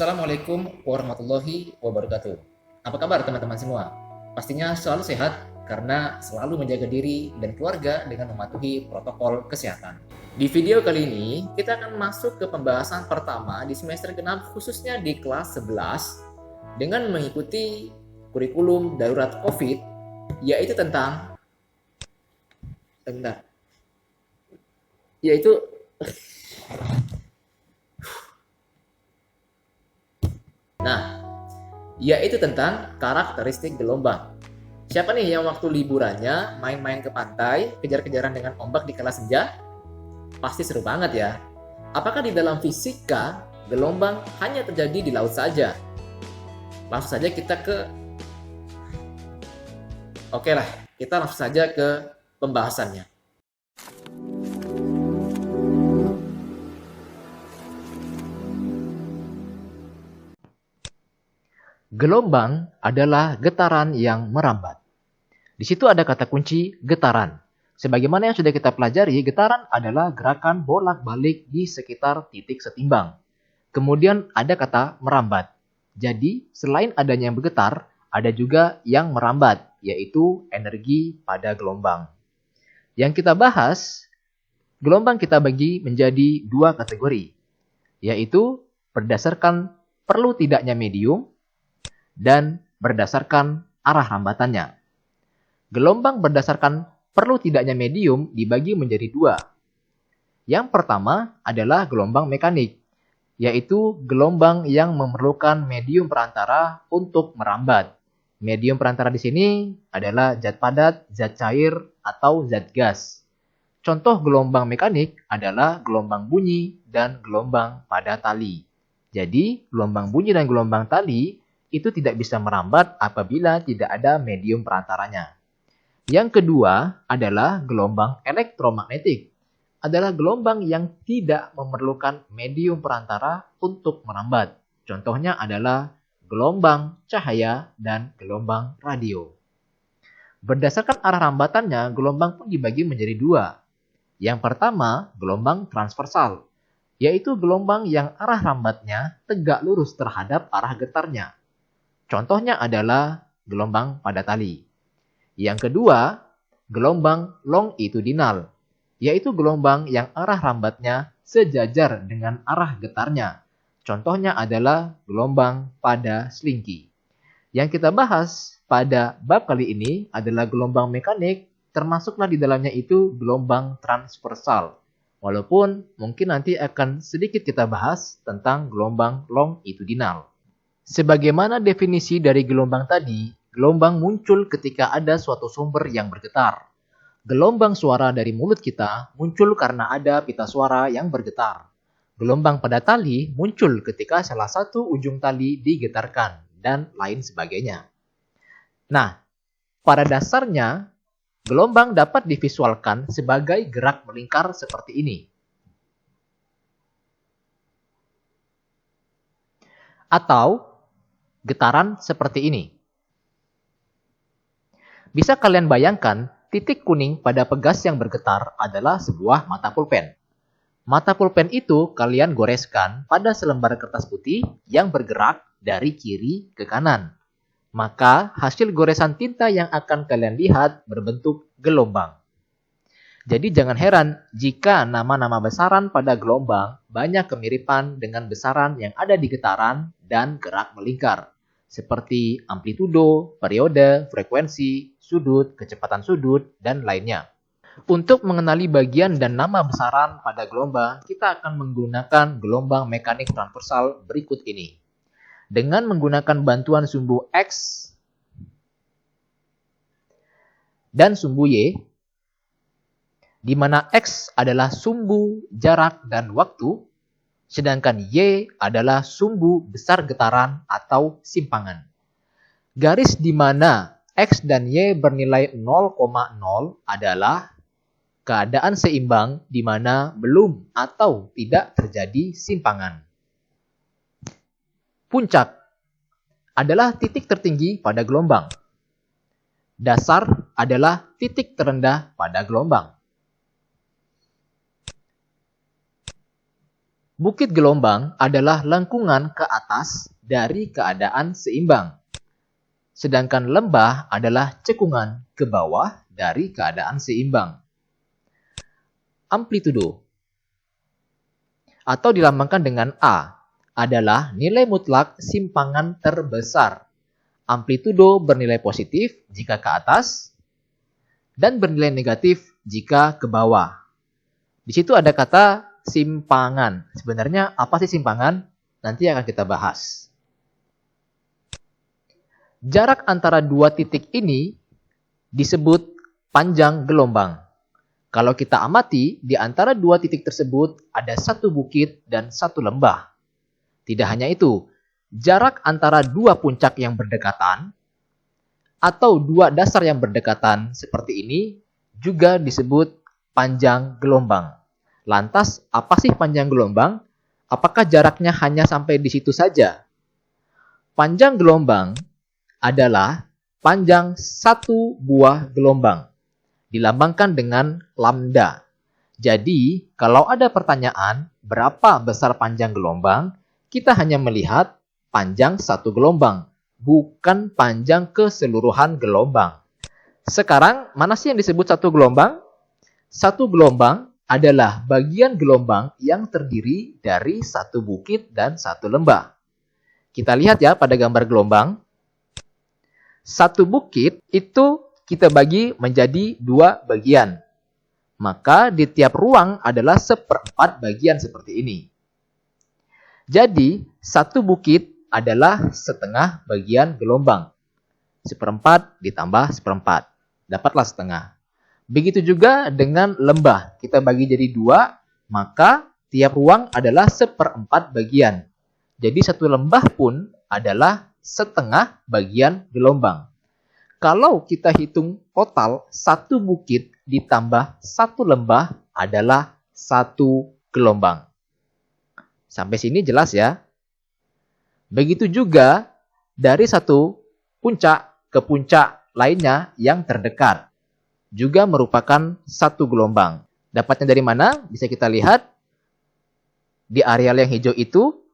Assalamualaikum warahmatullahi wabarakatuh. Apa kabar teman-teman semua? Pastinya selalu sehat karena selalu menjaga diri dan keluarga dengan mematuhi protokol kesehatan. Di video kali ini, kita akan masuk ke pembahasan pertama di semester genap khususnya di kelas 11 dengan mengikuti kurikulum darurat COVID, yaitu yaitu yaitu tentang karakteristik gelombang. Siapa nih yang waktu liburannya main-main ke pantai, kejar-kejaran dengan ombak di kala senja? Pasti seru banget ya. Apakah di dalam fisika, gelombang hanya terjadi di laut saja? Langsung saja kita langsung saja ke pembahasannya. Gelombang adalah getaran yang merambat. Di situ ada kata kunci getaran. Sebagaimana yang sudah kita pelajari, getaran adalah gerakan bolak-balik di sekitar titik setimbang. Kemudian ada kata merambat. Jadi, selain adanya yang bergetar, ada juga yang merambat, yaitu energi pada gelombang. Yang kita bahas, gelombang kita bagi menjadi dua kategori, yaitu berdasarkan perlu tidaknya medium, dan berdasarkan arah rambatannya. Gelombang berdasarkan perlu tidaknya medium dibagi menjadi dua. Yang pertama adalah gelombang mekanik, yaitu gelombang yang memerlukan medium perantara untuk merambat. Medium perantara di sini adalah zat padat, zat cair, atau zat gas. Contoh gelombang mekanik adalah gelombang bunyi dan gelombang pada tali. Jadi, gelombang bunyi dan gelombang tali itu tidak bisa merambat apabila tidak ada medium perantaranya. Yang kedua adalah gelombang elektromagnetik. Adalah gelombang yang tidak memerlukan medium perantara untuk merambat. Contohnya adalah gelombang cahaya dan gelombang radio. Berdasarkan arah rambatannya, gelombang pun dibagi menjadi dua. Yang pertama, gelombang transversal, yaitu gelombang yang arah rambatnya tegak lurus terhadap arah getarnya. Contohnya adalah gelombang pada tali. Yang kedua, gelombang longitudinal, yaitu gelombang yang arah rambatnya sejajar dengan arah getarnya. Contohnya adalah gelombang pada selingki. Yang kita bahas pada bab kali ini adalah gelombang mekanik, termasuklah di dalamnya itu gelombang transversal. Walaupun mungkin nanti akan sedikit kita bahas tentang gelombang longitudinal. Sebagaimana definisi dari gelombang tadi, gelombang muncul ketika ada suatu sumber yang bergetar. Gelombang suara dari mulut kita muncul karena ada pita suara yang bergetar. Gelombang pada tali muncul ketika salah satu ujung tali digetarkan, dan lain sebagainya. Nah, pada dasarnya, gelombang dapat divisualkan sebagai gerak melingkar seperti ini. Atau getaran seperti ini. Bisa kalian bayangkan, titik kuning pada pegas yang bergetar adalah sebuah mata pulpen. Mata pulpen itu kalian goreskan pada selembar kertas putih yang bergerak dari kiri ke kanan. Maka hasil goresan tinta yang akan kalian lihat berbentuk gelombang. Jadi jangan heran jika nama-nama besaran pada gelombang banyak kemiripan dengan besaran yang ada di getaran dan gerak melingkar. Seperti amplitudo, periode, frekuensi, sudut, kecepatan sudut, dan lainnya. Untuk mengenali bagian dan nama besaran pada gelombang, kita akan menggunakan gelombang mekanik transversal berikut ini. Dengan menggunakan bantuan sumbu X dan sumbu Y, di mana X adalah sumbu jarak dan waktu, sedangkan Y adalah sumbu besar getaran atau simpangan. Garis di mana X dan Y bernilai 0,0 adalah keadaan seimbang di mana belum atau tidak terjadi simpangan. Puncak adalah titik tertinggi pada gelombang. Dasar adalah titik terendah pada gelombang. Bukit gelombang adalah lengkungan ke atas dari keadaan seimbang. Sedangkan lembah adalah cekungan ke bawah dari keadaan seimbang. Amplitudo atau dilambangkan dengan A adalah nilai mutlak simpangan terbesar. Amplitudo bernilai positif jika ke atas dan bernilai negatif jika ke bawah. Di situ ada kata simpangan. Sebenarnya apa sih simpangan? Nanti akan kita bahas. Jarak antara dua titik ini disebut panjang gelombang. Kalau kita amati, di antara dua titik tersebut ada satu bukit dan satu lembah. Tidak hanya itu, jarak antara dua puncak yang berdekatan atau dua dasar yang berdekatan seperti ini juga disebut panjang gelombang. Lantas, apa sih panjang gelombang? Apakah jaraknya hanya sampai di situ saja? Panjang gelombang adalah panjang satu buah gelombang. Dilambangkan dengan lambda. Jadi, kalau ada pertanyaan berapa besar panjang gelombang, kita hanya melihat panjang satu gelombang, bukan panjang keseluruhan gelombang. Sekarang, mana sih yang disebut satu gelombang? Satu gelombang adalah bagian gelombang yang terdiri dari satu bukit dan satu lembah. Kita lihat ya pada gambar gelombang. Satu bukit itu kita bagi menjadi dua bagian. Maka di tiap ruang adalah seperempat bagian seperti ini. Jadi, satu bukit adalah setengah bagian gelombang. Seperempat ditambah seperempat. Dapatlah setengah. Begitu juga dengan lembah. Kita bagi jadi dua, maka tiap ruang adalah seperempat bagian. Jadi satu lembah pun adalah setengah bagian gelombang. Kalau kita hitung total, satu bukit ditambah satu lembah adalah satu gelombang. Sampai sini jelas ya? Begitu juga dari satu puncak ke puncak lainnya yang terdekat. Juga merupakan satu gelombang. Dapatnya dari mana? Bisa kita lihat. Di areal yang hijau itu,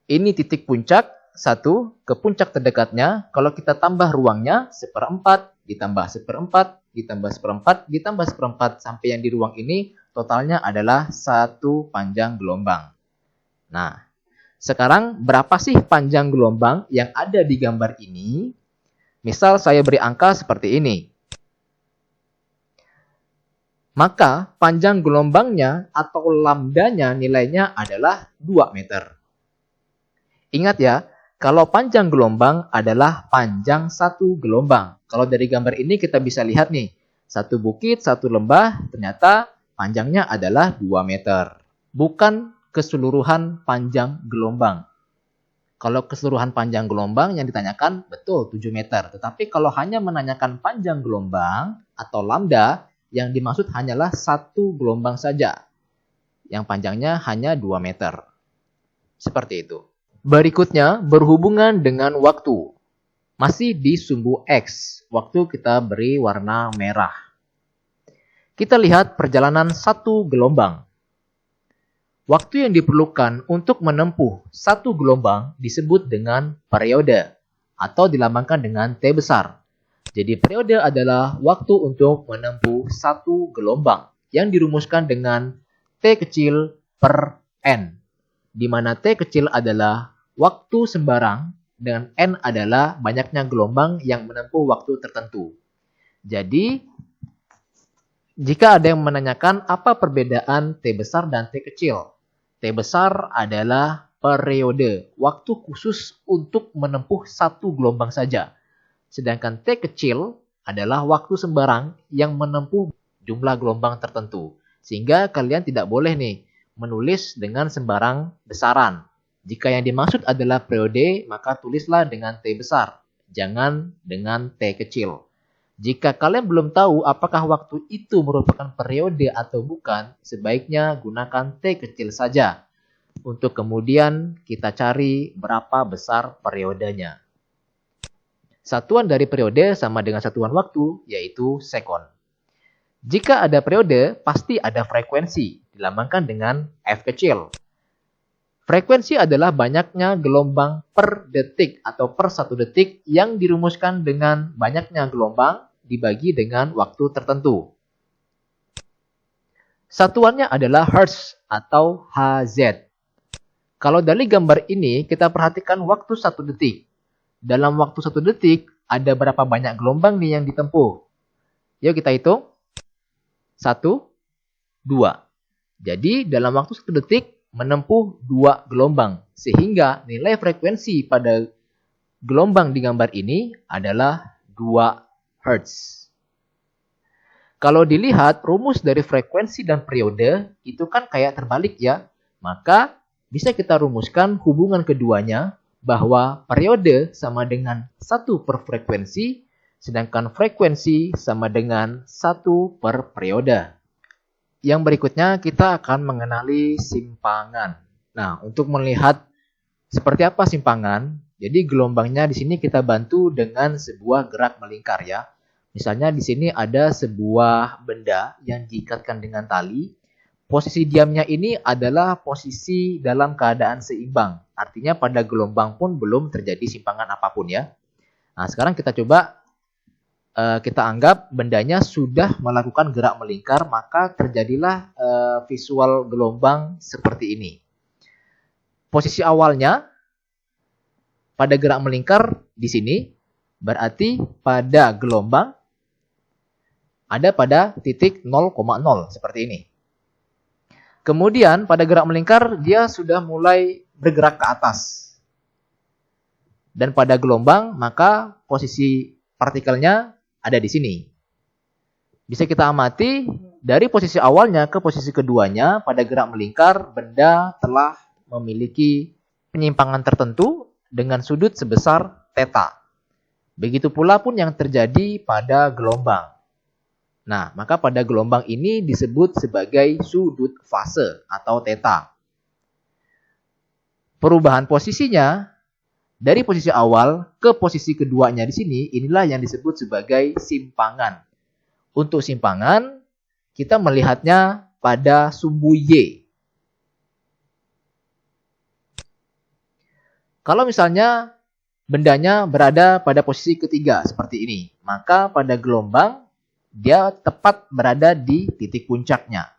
ini titik puncak. Satu, ke puncak terdekatnya, kalau kita tambah ruangnya, seperempat, ditambah seperempat, ditambah seperempat, ditambah seperempat, sampai yang di ruang ini, totalnya adalah satu panjang gelombang. Nah, sekarang berapa sih panjang gelombang yang ada di gambar ini? Misal saya beri angka seperti ini. Maka panjang gelombangnya atau lambdanya nilainya adalah 2 meter. Ingat ya, kalau panjang gelombang adalah panjang satu gelombang. Kalau dari gambar ini kita bisa lihat nih, satu bukit, satu lembah, ternyata panjangnya adalah 2 meter. Bukan keseluruhan panjang gelombang. Kalau keseluruhan panjang gelombang yang ditanyakan, betul 7 meter. Tetapi kalau hanya menanyakan panjang gelombang atau lambda, yang dimaksud hanyalah satu gelombang saja. Yang panjangnya hanya 2 meter. Seperti itu. Berikutnya berhubungan dengan waktu. Masih di sumbu X, waktu kita beri warna merah. Kita lihat perjalanan satu gelombang. Waktu yang diperlukan untuk menempuh satu gelombang disebut dengan periode atau dilambangkan dengan T besar. Jadi periode adalah waktu untuk menempuh satu gelombang yang dirumuskan dengan T kecil per N. Di mana T kecil adalah waktu sembarang dan N adalah banyaknya gelombang yang menempuh waktu tertentu. Jadi, jika ada yang menanyakan apa perbedaan T besar dan T kecil, T besar adalah periode, waktu khusus untuk menempuh satu gelombang saja. Sedangkan T kecil adalah waktu sembarang yang menempuh jumlah gelombang tertentu. Sehingga kalian tidak boleh nih menulis dengan sembarang besaran. Jika yang dimaksud adalah periode, maka tulislah dengan T besar. Jangan dengan T kecil. Jika kalian belum tahu apakah waktu itu merupakan periode atau bukan, sebaiknya gunakan T kecil saja. Untuk kemudian kita cari berapa besar periodenya. Satuan dari periode sama dengan satuan waktu, yaitu sekon. Jika ada periode, pasti ada frekuensi, dilambangkan dengan F kecil. Frekuensi adalah banyaknya gelombang per detik atau per 1 detik yang dirumuskan dengan banyaknya gelombang dibagi dengan waktu tertentu. Satuannya adalah Hertz atau Hz. Kalau dari gambar ini kita perhatikan waktu 1 detik. Dalam waktu 1 detik ada berapa banyak gelombang nih yang ditempuh? Yuk kita hitung. 1, 2. Jadi dalam waktu 1 detik menempuh 2 gelombang. Sehingga nilai frekuensi pada gelombang di gambar ini adalah 2 Hz. Kalau dilihat rumus dari frekuensi dan periode itu kan kayak terbalik ya. Maka bisa kita rumuskan hubungan keduanya bahwa periode sama dengan 1 per frekuensi, sedangkan frekuensi sama dengan 1 per periode. Yang berikutnya kita akan mengenali simpangan. Nah, untuk melihat seperti apa simpangan, jadi gelombangnya di sini kita bantu dengan sebuah gerak melingkar ya. Misalnya di sini ada sebuah benda yang diikatkan dengan tali. Posisi diamnya ini adalah posisi dalam keadaan seimbang. Artinya pada gelombang pun belum terjadi simpangan apapun ya. Nah, sekarang kita coba kita anggap bendanya sudah melakukan gerak melingkar, maka terjadilah visual gelombang seperti ini. Posisi awalnya pada gerak melingkar di sini, berarti pada gelombang ada pada titik 0,0 seperti ini. Kemudian pada gerak melingkar dia sudah mulai bergerak ke atas. Dan pada gelombang maka posisi partikelnya ada di sini. Bisa kita amati dari posisi awalnya ke posisi keduanya pada gerak melingkar benda telah memiliki penyimpangan tertentu dengan sudut sebesar theta. Begitu pula pun yang terjadi pada gelombang. Nah, maka pada gelombang ini disebut sebagai sudut fase atau theta. Perubahan posisinya dari posisi awal ke posisi keduanya di sini, inilah yang disebut sebagai simpangan. Untuk simpangan, kita melihatnya pada sumbu Y. Kalau misalnya bendanya berada pada posisi ketiga seperti ini, maka pada gelombang dia tepat berada di titik puncaknya.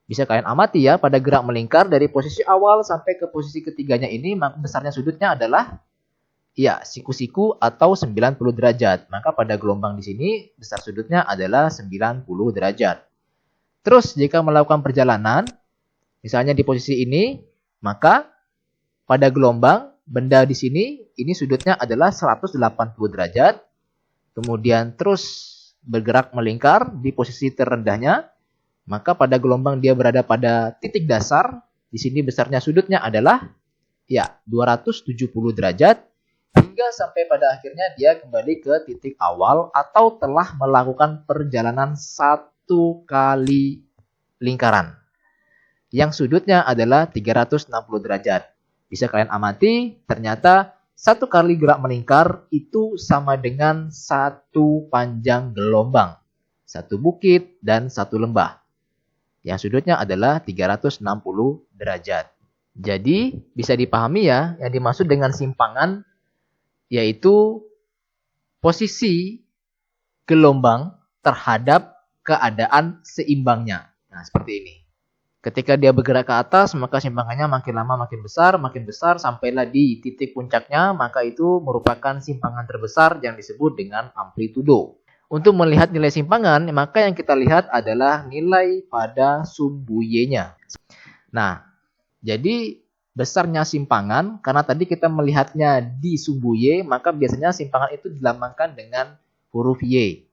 Bisa kalian amati ya, pada gerak melingkar dari posisi awal sampai ke posisi ketiganya ini, maka besarnya sudutnya adalah ya siku-siku atau 90 derajat. Maka pada gelombang di sini besar sudutnya adalah 90 derajat. Terus jika melakukan perjalanan, misalnya di posisi ini, maka pada gelombang benda di sini ini sudutnya adalah 180 derajat. Kemudian terus bergerak melingkar di posisi terendahnya, maka pada gelombang dia berada pada titik dasar. Di sini besarnya sudutnya adalah ya 270 derajat hingga sampai pada akhirnya dia kembali ke titik awal atau telah melakukan perjalanan 1 kali lingkaran yang sudutnya adalah 360 derajat. Bisa kalian amati, ternyata 1 kali gerak melingkar itu sama dengan 1 panjang gelombang, 1 bukit dan 1 lembah. Yang sudutnya adalah 360 derajat. Jadi bisa dipahami ya, yang dimaksud dengan simpangan yaitu posisi gelombang terhadap keadaan seimbangnya. Nah, seperti ini. Ketika dia bergerak ke atas, maka simpangannya makin lama makin besar, sampailah di titik puncaknya, maka itu merupakan simpangan terbesar yang disebut dengan amplitudo. Untuk melihat nilai simpangan, maka yang kita lihat adalah nilai pada sumbu Y-nya. Nah, jadi besarnya simpangan, karena tadi kita melihatnya di sumbu Y, maka biasanya simpangan itu dilambangkan dengan huruf Y.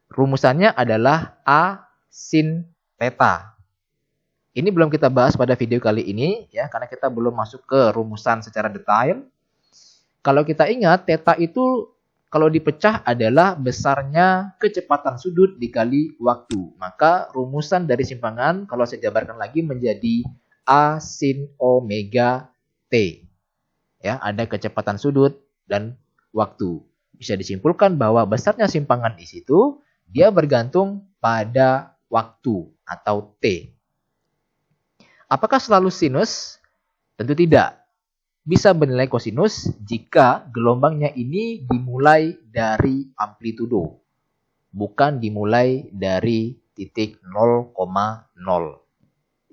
Rumusannya adalah A sin theta. Ini belum kita bahas pada video kali ini ya, karena kita belum masuk ke rumusan secara detail. Kalau kita ingat, theta itu kalau dipecah adalah besarnya kecepatan sudut dikali waktu. Maka rumusan dari simpangan kalau saya jabarkan lagi menjadi A sin omega T. Ya, ada kecepatan sudut dan waktu. Bisa disimpulkan bahwa besarnya simpangan di situ dia bergantung pada waktu atau T. Apakah selalu sinus? Tentu tidak. Bisa bernilai kosinus jika gelombangnya ini dimulai dari amplitudo, bukan dimulai dari titik 0,0.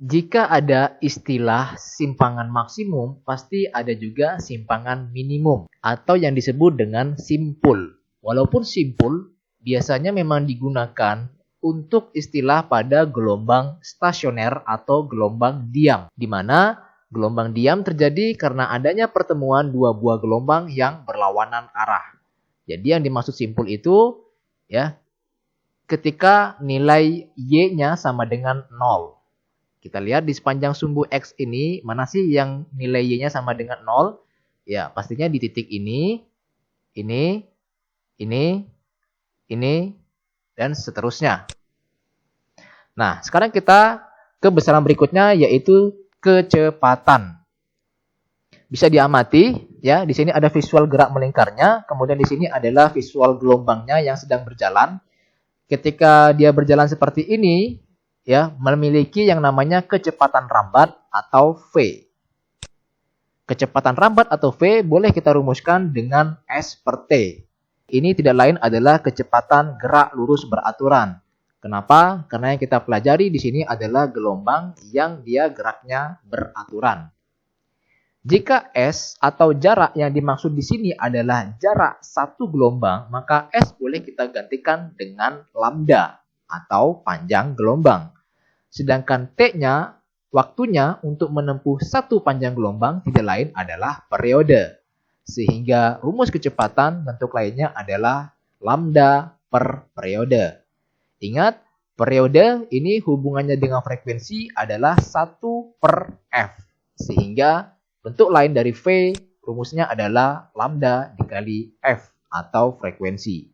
Jika ada istilah simpangan maksimum, pasti ada juga simpangan minimum atau yang disebut dengan simpul. Walaupun simpul, biasanya memang digunakan untuk istilah pada gelombang stasioner atau gelombang diam, di mana gelombang diam terjadi karena adanya pertemuan dua buah gelombang yang berlawanan arah. Jadi yang dimaksud simpul itu ya ketika nilai Y-nya sama dengan 0. Kita lihat di sepanjang sumbu X ini, mana sih yang nilai Y-nya sama dengan 0? Ya, pastinya di titik ini, ini, dan seterusnya. Nah, sekarang kita ke besaran berikutnya yaitu kecepatan. Bisa diamati ya, di sini ada visual gerak melingkarnya, kemudian di sini adalah visual gelombangnya yang sedang berjalan. Ketika dia berjalan seperti ini, ya, memiliki yang namanya kecepatan rambat atau V. Kecepatan rambat atau V boleh kita rumuskan dengan S per T. Ini tidak lain adalah kecepatan gerak lurus beraturan. Kenapa? Karena yang kita pelajari di sini adalah gelombang yang dia geraknya beraturan. Jika S atau jarak yang dimaksud di sini adalah jarak satu gelombang, maka S boleh kita gantikan dengan lambda atau panjang gelombang. Sedangkan T-nya, waktunya untuk menempuh satu panjang gelombang tidak lain adalah periode. Sehingga rumus kecepatan bentuk lainnya adalah lambda per periode. Ingat, periode ini hubungannya dengan frekuensi adalah 1 per F. Sehingga bentuk lain dari V, rumusnya adalah lambda dikali F atau frekuensi.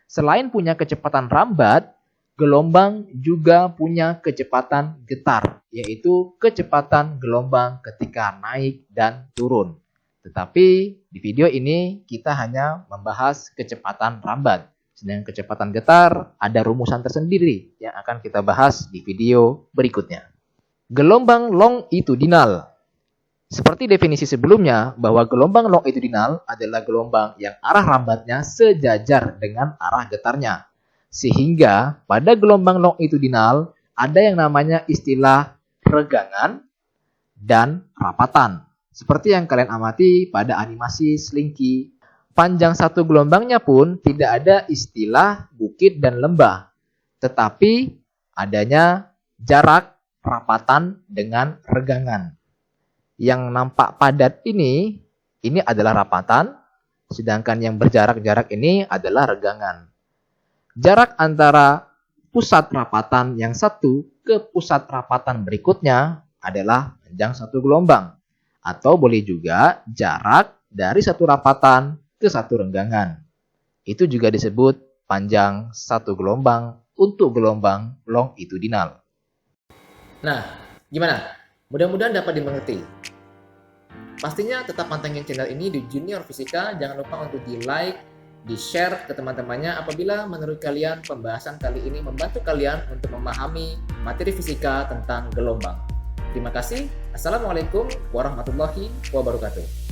Selain punya kecepatan rambat, gelombang juga punya kecepatan getar, yaitu kecepatan gelombang ketika naik dan turun. Tetapi di video ini kita hanya membahas kecepatan rambat. Sedangkan kecepatan getar ada rumusan tersendiri yang akan kita bahas di video berikutnya. Gelombang longitudinal. Seperti definisi sebelumnya bahwa gelombang longitudinal adalah gelombang yang arah rambatnya sejajar dengan arah getarnya. Sehingga pada gelombang longitudinal ada yang namanya istilah regangan dan rapatan. Seperti yang kalian amati pada animasi Slinky. Panjang satu gelombangnya pun tidak ada istilah bukit dan lembah. Tetapi adanya jarak rapatan dengan regangan. Yang nampak padat ini adalah rapatan. Sedangkan yang berjarak-jarak ini adalah regangan. Jarak antara pusat rapatan yang satu ke pusat rapatan berikutnya adalah panjang satu gelombang. Atau boleh juga jarak dari satu rapatan ke satu renggangan. Itu juga disebut panjang satu gelombang untuk gelombang longitudinal. Nah, gimana? Mudah-mudahan dapat dimengerti. Pastinya tetap pantengin channel ini di Junior Fisika. Jangan lupa untuk di-like, di-share ke teman-temannya apabila menurut kalian pembahasan kali ini membantu kalian untuk memahami materi fisika tentang gelombang. Terima kasih. Assalamualaikum warahmatullahi wabarakatuh.